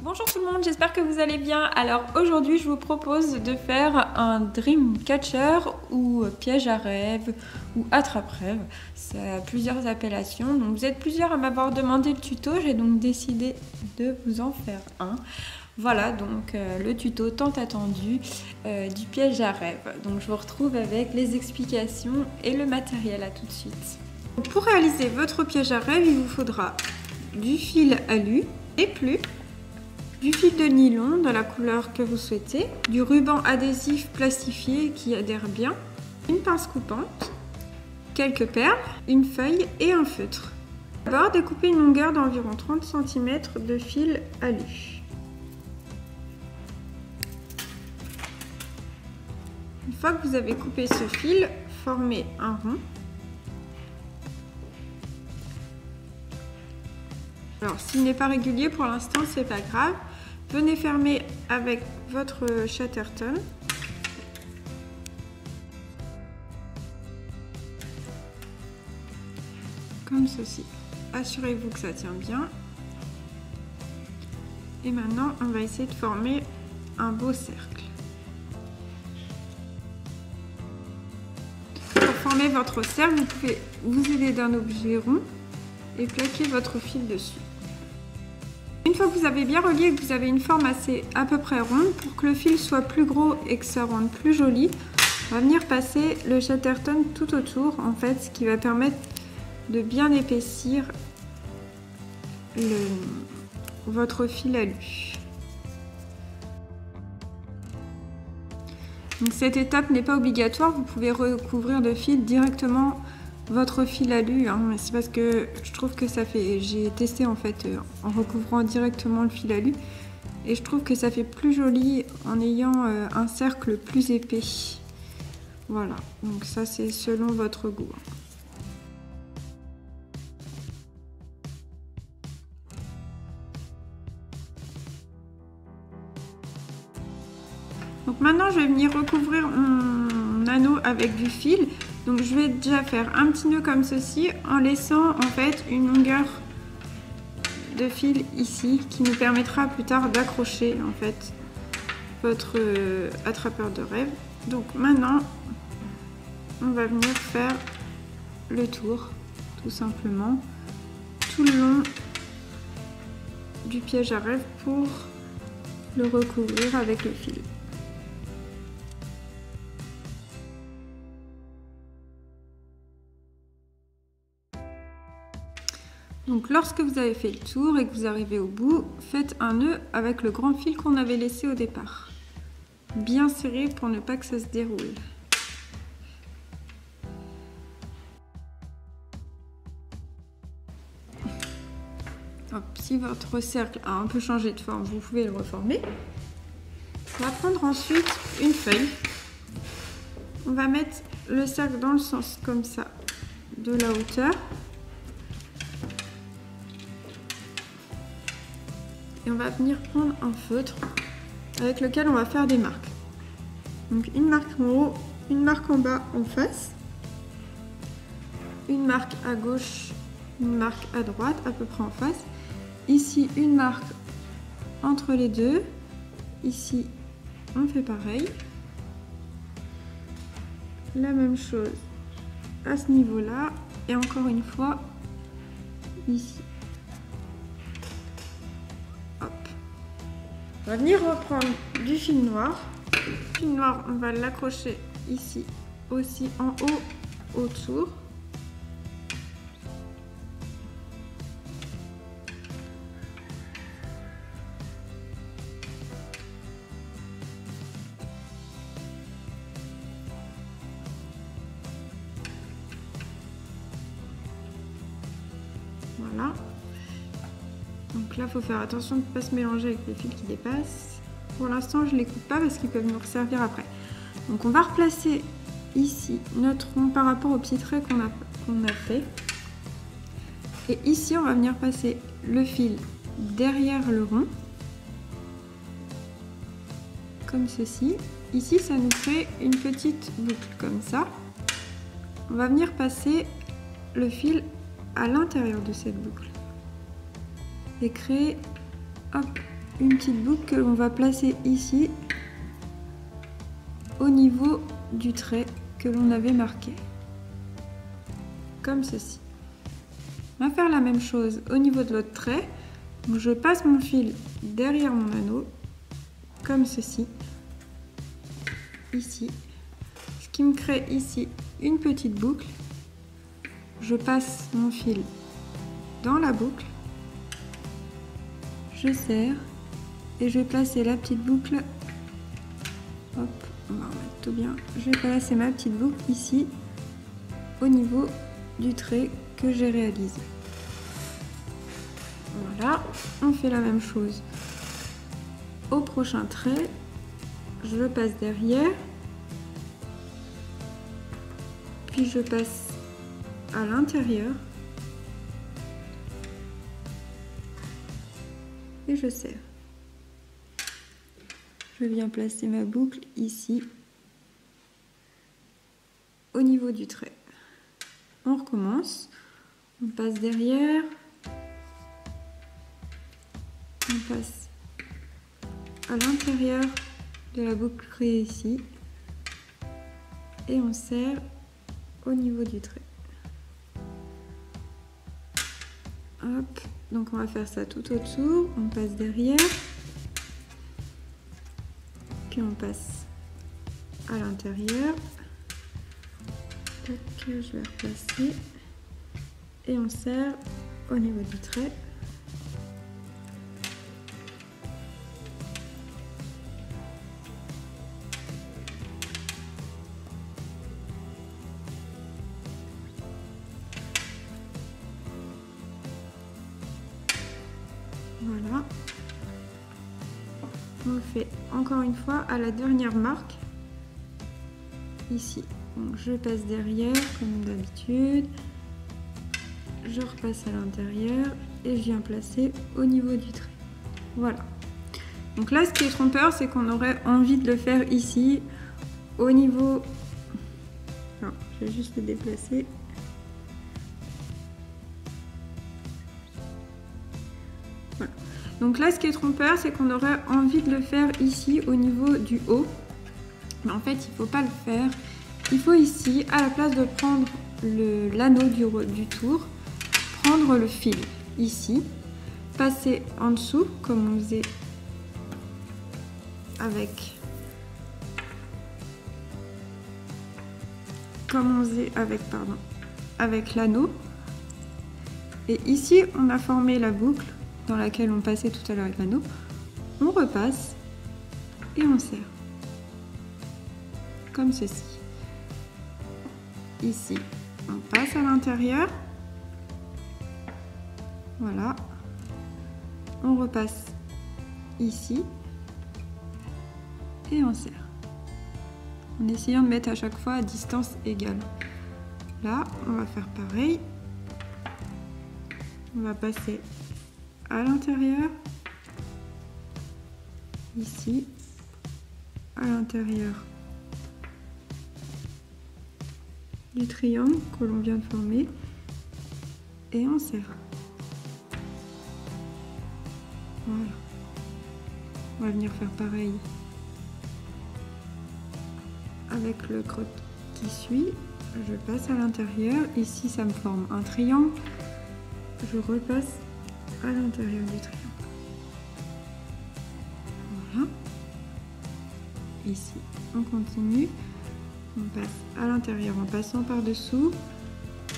Bonjour tout le monde, j'espère que vous allez bien. Alors aujourd'hui je vous propose de faire un dream catcher ou piège à rêve ou attrape-rêve. Ça a plusieurs appellations, donc vous êtes plusieurs à m'avoir demandé le tuto, j'ai donc décidé de vous en faire un. Voilà donc le tuto tant attendu du piège à rêve. Donc je vous retrouve avec les explications et le matériel. À tout de suite. Pour réaliser votre piège à rêve, il vous faudra du fil alu et plus, du fil de nylon de la couleur que vous souhaitez, du ruban adhésif plastifié qui adhère bien, une pince coupante, quelques perles, une feuille et un feutre. D'abord, découpez une longueur d'environ 30 cm de fil alu. Une fois que vous avez coupé ce fil, formez un rond. Alors, s'il n'est pas régulier pour l'instant, c'est pas grave. Venez fermer avec votre Chatterton. Comme ceci. Assurez-vous que ça tient bien. Et maintenant, on va essayer de former un beau cercle. Pour former votre cercle, vous pouvez vous aider d'un objet rond et plaquer votre fil dessus. Une fois que vous avez bien relié et que vous avez une forme à peu près ronde, pour que le fil soit plus gros et que ça rende plus joli, on va venir passer le Chatterton tout autour, en fait, ce qui va permettre de bien épaissir votre fil alu. Donc cette étape n'est pas obligatoire, vous pouvez recouvrir de fil directement votre fil alu, hein, c'est parce que je trouve que ça fait, j'ai testé en fait en recouvrant directement le fil alu et je trouve que ça fait plus joli en ayant un cercle plus épais. Voilà, donc ça c'est selon votre goût. Donc maintenant je vais venir recouvrir mon anneau avec du fil. Donc je vais déjà faire un petit nœud comme ceci en laissant en fait une longueur de fil ici qui nous permettra plus tard d'accrocher en fait votre attrapeur de rêve. Donc maintenant on va venir faire le tour tout simplement tout le long du piège à rêve pour le recouvrir avec le fil. Donc lorsque vous avez fait le tour et que vous arrivez au bout, faites un nœud avec le grand fil qu'on avait laissé au départ. Bien serré pour ne pas que ça se déroule. Hop, si votre cercle a un peu changé de forme, vous pouvez le reformer. On va prendre ensuite une feuille. On va mettre le cercle dans le sens comme ça de la hauteur. Et on va venir prendre un feutre avec lequel on va faire des marques. Donc une marque en haut, une marque en bas en face, une marque à gauche, une marque à droite à peu près en face. Ici une marque entre les deux. Ici on fait pareil. La même chose à ce niveau-là et encore une fois ici. On va venir reprendre du fil noir. Le fil noir, on va l'accrocher ici aussi en haut autour. Voilà. Donc là, il faut faire attention de ne pas se mélanger avec les fils qui dépassent. Pour l'instant, je ne les coupe pas parce qu'ils peuvent nous servir après. Donc on va replacer ici notre rond par rapport au petit trait qu'on a fait. Et ici, on va venir passer le fil derrière le rond. Comme ceci. Ici, ça nous fait une petite boucle comme ça. On va venir passer le fil à l'intérieur de cette boucle. Et créer hop, une petite boucle que l'on va placer ici au niveau du trait que l'on avait marqué, comme ceci. On va faire la même chose au niveau de l'autre trait. Donc je passe mon fil derrière mon anneau, comme ceci, ici, ce qui me crée ici une petite boucle. Je passe mon fil dans la boucle, je serre et je vais placer la petite boucle. Hop, on va remettre tout bien. Je vais placer ma petite boucle ici au niveau du trait que j'ai réalisé. Voilà, on fait la même chose au prochain trait. Je le passe derrière, puis je passe à l'intérieur et je serre. Je viens placer ma boucle ici au niveau du trait. On recommence, on passe derrière, on passe à l'intérieur de la boucle créée ici et on serre au niveau du trait. Hop, donc on va faire ça tout autour, on passe derrière, puis on passe à l'intérieur. Je vais replacer et on serre au niveau du trait. Voilà. On le fait encore une fois à la dernière marque, ici. Donc je passe derrière comme d'habitude, je repasse à l'intérieur et je viens placer au niveau du trait. Voilà. Donc là, ce qui est trompeur, c'est qu'on aurait envie de le faire ici, au niveau... Non, je vais juste le déplacer. Voilà. Donc là, ce qui est trompeur, c'est qu'on aurait envie de le faire ici, au niveau du haut. Mais en fait, il ne faut pas le faire. Il faut ici, à la place de prendre l'anneau du tour, prendre le fil ici, passer en dessous, comme on faisait avec l'anneau. Et ici, on a formé la boucle dans laquelle on passait tout à l'heure avec l'anneau. On repasse et on serre, comme ceci. Ici, on passe à l'intérieur. Voilà. On repasse ici et on serre. En essayant de mettre à chaque fois à distance égale. Là, on va faire pareil. On va passer à l'intérieur. Ici, à l'intérieur du triangle que l'on vient de former et on serre. Voilà. On va venir faire pareil avec le creux qui suit. Je passe à l'intérieur. Ici, ça me forme un triangle. Je repasse à l'intérieur du triangle. Voilà. Ici, on continue. On passe à l'intérieur en passant par-dessous,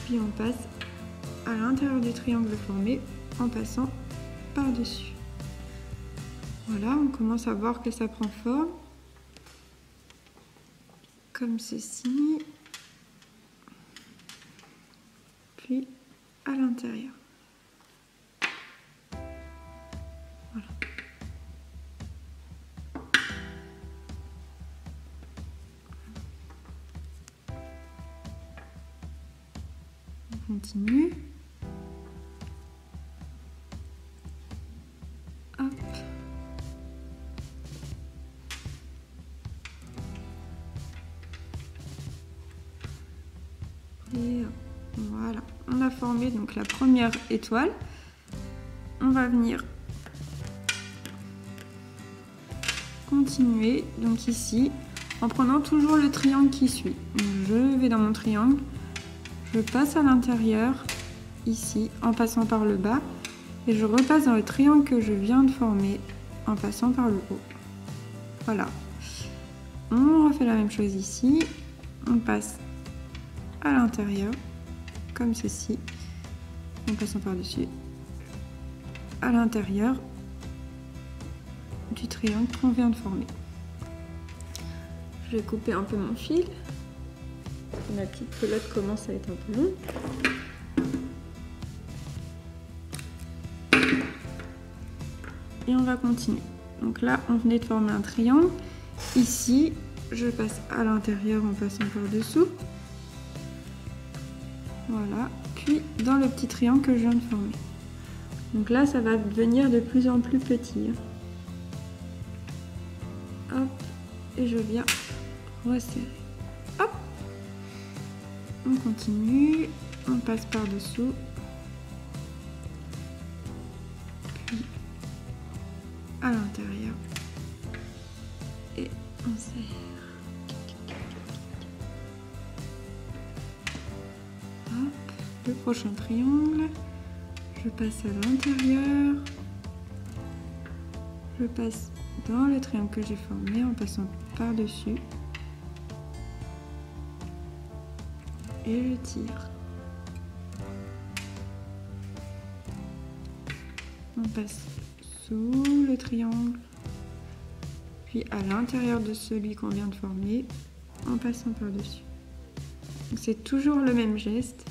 puis on passe à l'intérieur du triangle formé en passant par-dessus. Voilà, on commence à voir que ça prend forme, comme ceci, puis à l'intérieur. Voilà. On continue. Hop. Et voilà, on a formé donc la première étoile. On va venir continuer donc ici en prenant toujours le triangle qui suit. Donc, je vais dans mon triangle, je passe à l'intérieur ici en passant par le bas et je repasse dans le triangle que je viens de former en passant par le haut. Voilà. On refait la même chose ici, on passe à l'intérieur comme ceci en passant par dessus à l'intérieur du triangle qu'on vient de former. Je vais couper un peu mon fil. Ma petite pelote commence à être un peu longue. Et on va continuer. Donc là, on venait de former un triangle. Ici, je passe à l'intérieur en passant par-dessous. Voilà. Puis dans le petit triangle que je viens de former. Donc là, ça va devenir de plus en plus petit. Hop. Et je viens resserrer. Hop. On continue. On passe par-dessous. Puis à l'intérieur. Et on serre. Hop. Le prochain triangle. Je passe à l'intérieur. Je passe dans le triangle que j'ai formé en passant par-dessus. Et je tire. On passe sous le triangle, puis à l'intérieur de celui qu'on vient de former en passant par-dessus. C'est toujours le même geste.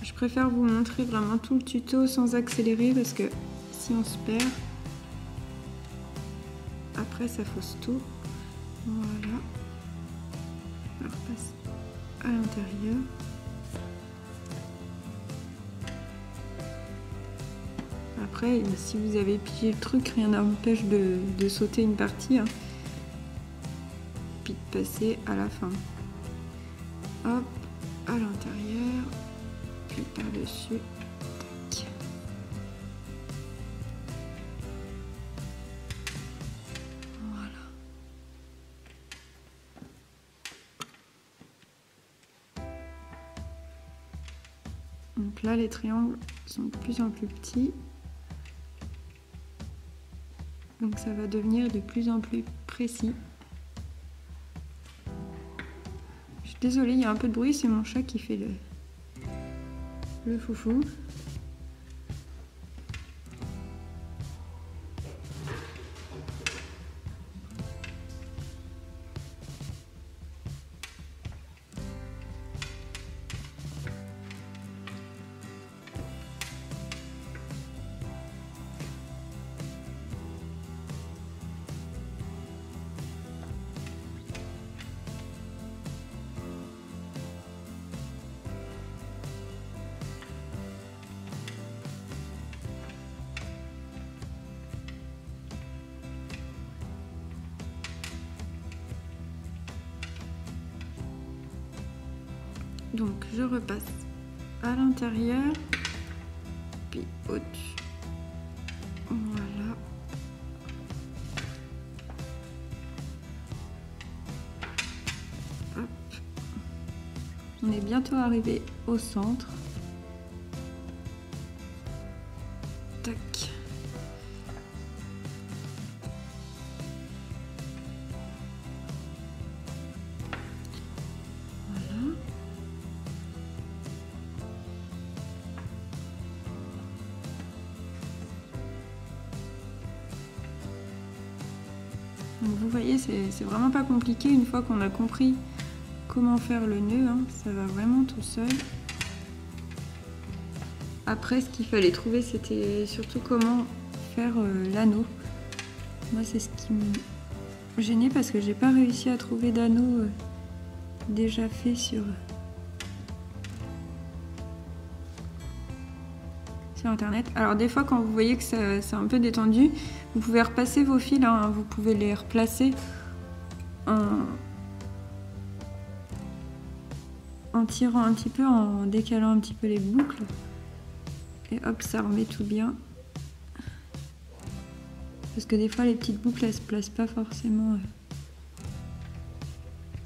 Je préfère vous montrer vraiment tout le tuto sans accélérer parce que si on se perd, après ça fausse tout. Voilà. On repasse à l'intérieur. Après, si vous avez pillé le truc, rien n'empêche de sauter une partie, hein. Puis de passer à la fin. Hop, à l'intérieur, puis par-dessus. Tac. Voilà. Donc là, les triangles sont de plus en plus petits. Donc ça va devenir de plus en plus précis. Je suis désolée, il y a un peu de bruit, c'est mon chat qui fait le foufou. Donc je repasse à l'intérieur, puis au-dessus. Voilà. Hop. On est bientôt arrivé au centre. Tac. Donc vous voyez, c'est vraiment pas compliqué une fois qu'on a compris comment faire le nœud, hein, ça va vraiment tout seul. Après, ce qu'il fallait trouver, c'était surtout comment faire l'anneau. Moi, c'est ce qui me gênait parce que j'ai pas réussi à trouver d'anneau déjà fait sur internet. Alors des fois quand vous voyez que c'est un peu détendu, vous pouvez repasser vos fils, hein, vous pouvez les replacer en tirant un petit peu, en décalant un petit peu les boucles et hop, ça remet tout bien. Parce que des fois les petites boucles elles se placent pas forcément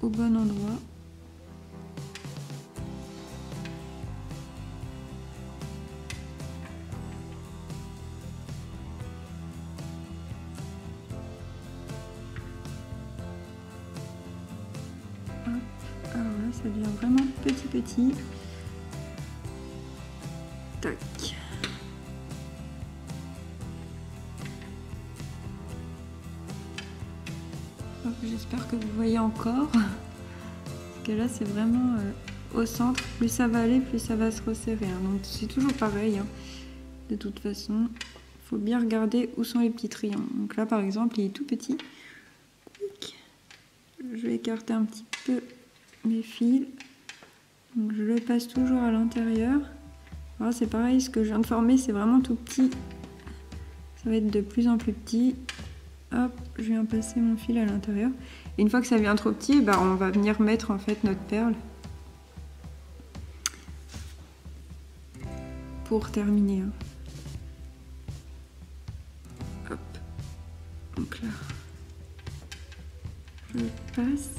au bon endroit. Hop. Alors là ça devient vraiment petit. Tac. J'espère que vous voyez encore. Parce que là c'est vraiment au centre. Plus ça va aller, plus ça va se resserrer. Hein. Donc c'est toujours pareil. Hein. De toute façon, il faut bien regarder où sont les petits triangles. Donc là par exemple, il est tout petit. Je vais écarter un petit peu mes fils. Donc je le passe toujours à l'intérieur. Alors c'est pareil, ce que je viens de former, c'est vraiment tout petit. Ça va être de plus en plus petit. Hop, je viens passer mon fil à l'intérieur. Et une fois que ça devient trop petit, bah, on va venir mettre en fait notre perle pour terminer. Hein. Hop, donc là, je passe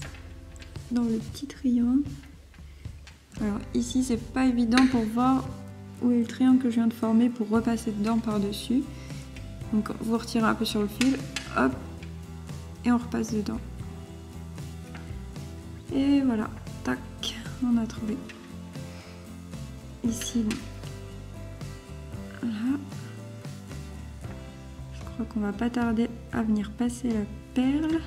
dans le petit triangle. Alors ici, c'est pas évident pour voir où est le triangle que je viens de former pour repasser dedans par-dessus. Donc vous retirez un peu sur le fil, hop, et on repasse dedans. Et voilà, tac, on a trouvé. Ici, là, je crois qu'on va pas tarder à venir passer la perle.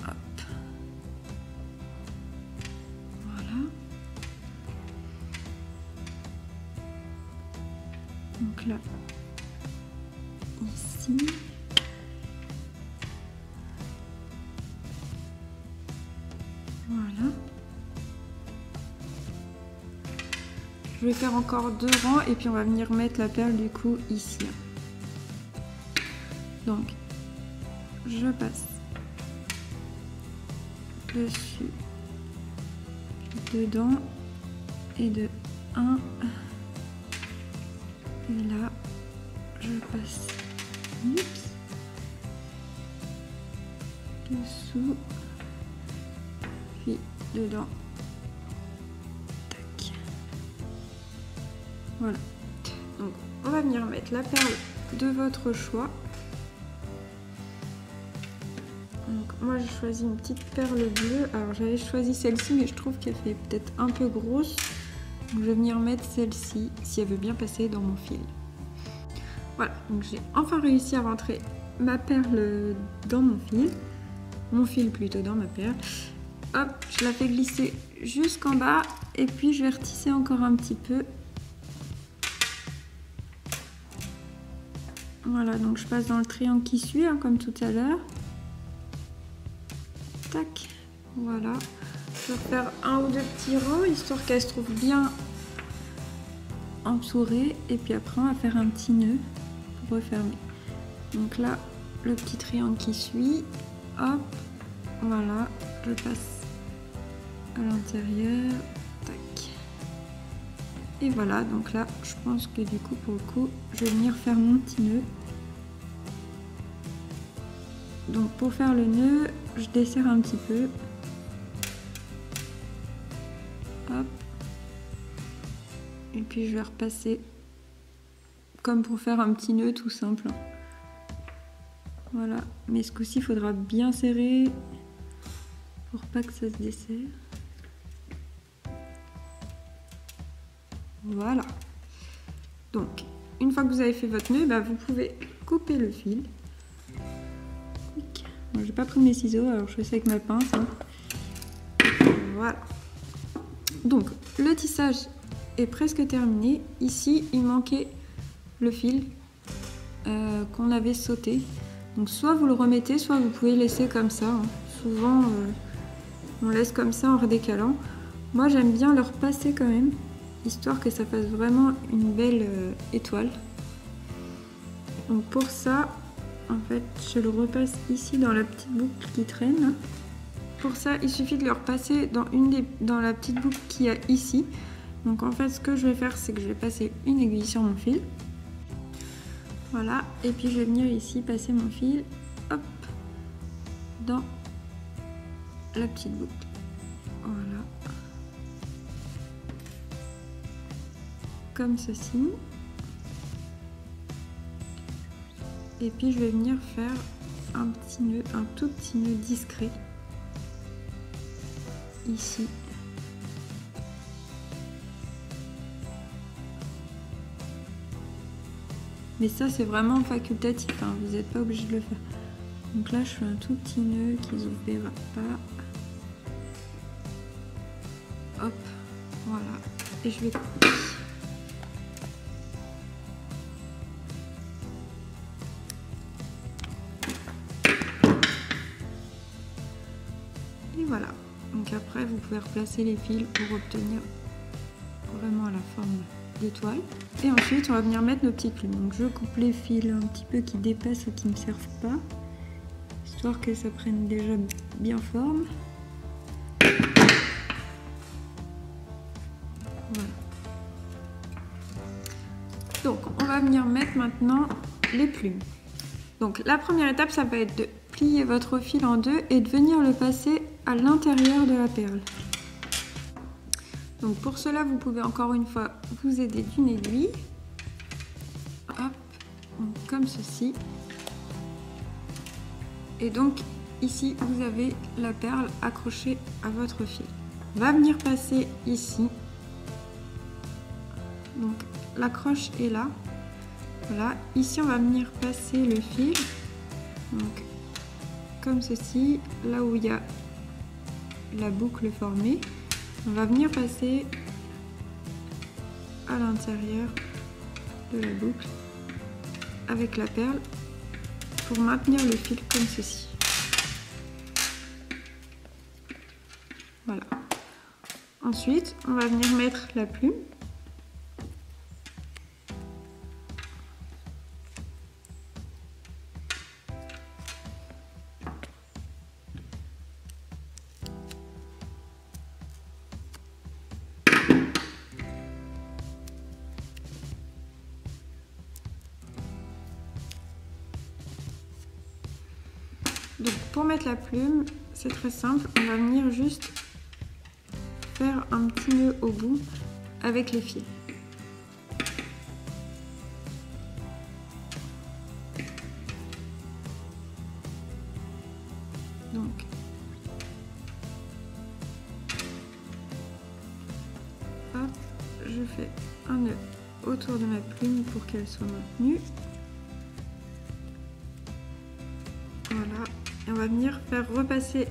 Hop. Voilà. Donc là, ici. Voilà. Je vais faire encore 2 rangs et puis on va venir mettre la perle du coup ici. Donc, je passe dessus, dedans et de 1. Et là, je passe dessous, puis dedans. Tac. Voilà. Donc, on va venir mettre la perle de votre choix. Donc, moi, j'ai choisi une petite perle bleue. Alors, j'avais choisi celle-ci, mais je trouve qu'elle fait peut-être un peu grosse. Donc, je vais venir mettre celle-ci, si elle veut bien passer dans mon fil. Voilà, donc j'ai enfin réussi à rentrer ma perle dans mon fil plutôt dans ma perle. Hop, je la fais glisser jusqu'en bas et puis je vais retisser encore un petit peu. Voilà, donc je passe dans le triangle qui suit, hein, comme tout à l'heure. Tac, voilà. Je vais faire 1 ou 2 petits rangs, histoire qu'elle se trouve bien entourée. Et puis après, on va faire un petit nœud pour refermer. Donc là, le petit triangle qui suit. Hop, voilà, je passe à l'intérieur. Tac. Et voilà, donc là, je pense que du coup, pour le coup, je vais venir faire mon petit nœud. Donc pour faire le nœud, je desserre un petit peu. Hop. Et puis je vais repasser comme pour faire un petit nœud tout simple. Voilà, mais ce coup-ci, il faudra bien serrer pour pas que ça se desserre. Voilà. Donc, une fois que vous avez fait votre nœud, bah, vous pouvez couper le fil. Bon, j'ai pas pris mes ciseaux, alors je fais ça avec ma pince. Hein. Voilà. Donc, le tissage est presque terminé. Ici, il manquait le fil qu'on avait sauté. Donc, soit vous le remettez, soit vous pouvez laisser comme ça. Hein. Souvent, on laisse comme ça en redécalant. Moi, j'aime bien le repasser quand même, histoire que ça fasse vraiment une belle étoile. Donc, pour ça, en fait, je le repasse ici dans la petite boucle qui traîne. Pour ça, il suffit de le repasser dans la petite boucle qu'il y a ici. Donc en fait, ce que je vais faire, c'est que je vais passer une aiguille sur mon fil. Voilà, et puis je vais venir ici passer mon fil, hop, dans la petite boucle. Voilà. Comme ceci. Et puis je vais venir faire un petit nœud, un tout petit nœud discret ici. Mais ça c'est vraiment facultatif, hein, vous n'êtes pas obligé de le faire. Donc là je fais un tout petit nœud qui ne vous verra pas. Hop, voilà. Et je vais couper. Et voilà. Donc après vous pouvez replacer les fils pour obtenir vraiment la forme d'étoile. Et ensuite on va venir mettre nos petites plumes. Donc je coupe les fils un petit peu qui dépassent ou qui ne me servent pas, histoire que ça prenne déjà bien forme. Voilà. Donc on va venir mettre maintenant les plumes. Donc la première étape, ça va être de plier votre fil en deux et de venir le passer à l'intérieur de la perle. Donc pour cela, vous pouvez encore une fois vous aider d'une aiguille. Hop, donc comme ceci. Et donc ici, vous avez la perle accrochée à votre fil. On va venir passer ici. Donc l'accroche est là. Voilà, ici on va venir passer le fil. Donc comme ceci, là où il y a la boucle formée. On va venir passer à l'intérieur de la boucle avec la perle pour maintenir le fil comme ceci. Voilà. Ensuite, on va venir mettre la plume. Donc pour mettre la plume, c'est très simple, on va venir juste faire un petit nœud au bout avec les fils. Donc hop, je fais un nœud autour de ma plume pour qu'elle soit maintenue. Voilà. Et on va venir faire repasser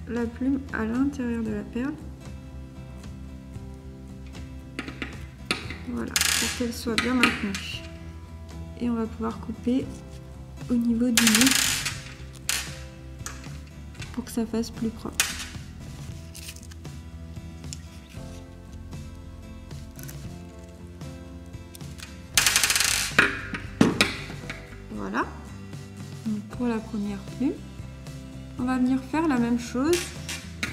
la plume à l'intérieur de la perle. Voilà, pour qu'elle soit bien maintenue. Et on va pouvoir couper au niveau du nœud pour que ça fasse plus propre. Voilà. Donc pour la première plume. On va venir faire la même chose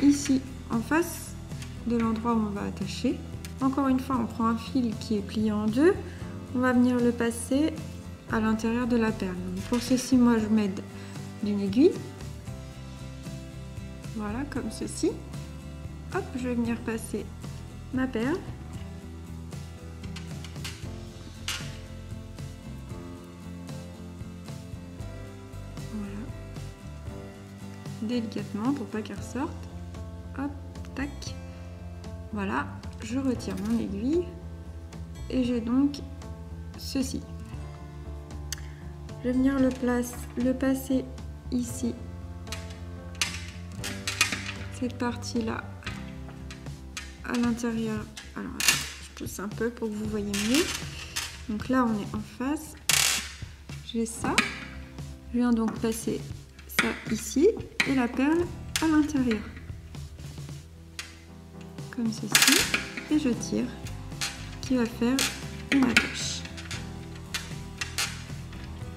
ici en face de l'endroit où on va attacher. Encore une fois, on prend un fil qui est plié en deux. On va venir le passer à l'intérieur de la perle. Donc pour ceci, moi je m'aide d'une aiguille. Voilà, comme ceci. Hop, je vais venir passer ma perle. Délicatement pour pas qu'elle ressorte. Hop, tac. Voilà, je retire mon aiguille et j'ai donc ceci. Je vais venir le passer ici. Cette partie-là à l'intérieur. Alors, je pousse un peu pour que vous voyez mieux. Donc là, on est en face. J'ai ça. Je viens donc passer ça ici et la perle à l'intérieur comme ceci et je tire, qui va faire une attache.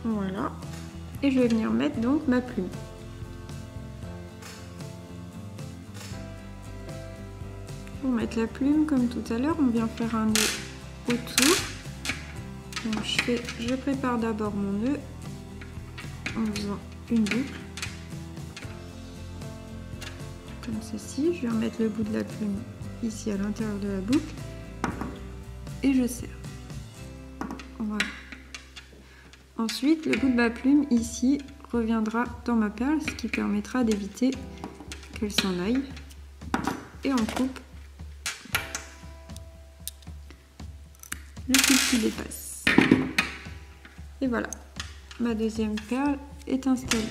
Voilà, et je vais venir mettre donc ma plume. Pour mettre la plume, comme tout à l'heure, on vient faire un nœud autour Donc je prépare d'abord mon nœud en faisant une boucle comme ceci. Je vais remettre le bout de la plume ici à l'intérieur de la boucle et je serre. Voilà. Ensuite, le bout de ma plume ici reviendra dans ma perle, ce qui permettra d'éviter qu'elle s'en aille. Et on coupe le fil qui dépasse. Et voilà, ma deuxième perle est installée.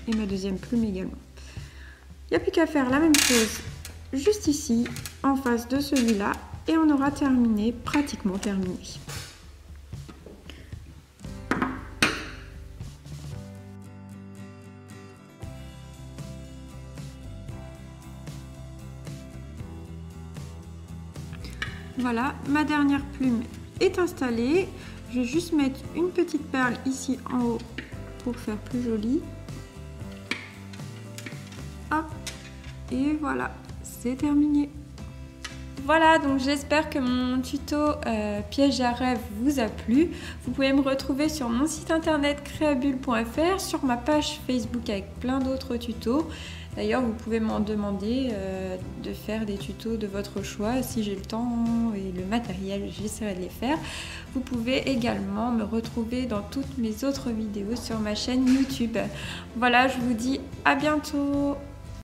Et ma deuxième plume également. Il n'y a plus qu'à faire la même chose juste ici, en face de celui-là, et on aura terminé, pratiquement terminé. Voilà, ma dernière plume est installée. Je vais juste mettre une petite perle ici en haut pour faire plus joli. Hop, et voilà, c'est terminé. Voilà, donc j'espère que mon tuto piège à rêve vous a plu. Vous pouvez me retrouver sur mon site internet créabule.fr, sur ma page Facebook avec plein d'autres tutos. D'ailleurs, vous pouvez m'en demander de faire des tutos de votre choix. Si j'ai le temps et le matériel, j'essaierai de les faire. Vous pouvez également me retrouver dans toutes mes autres vidéos sur ma chaîne YouTube. Voilà, je vous dis à bientôt.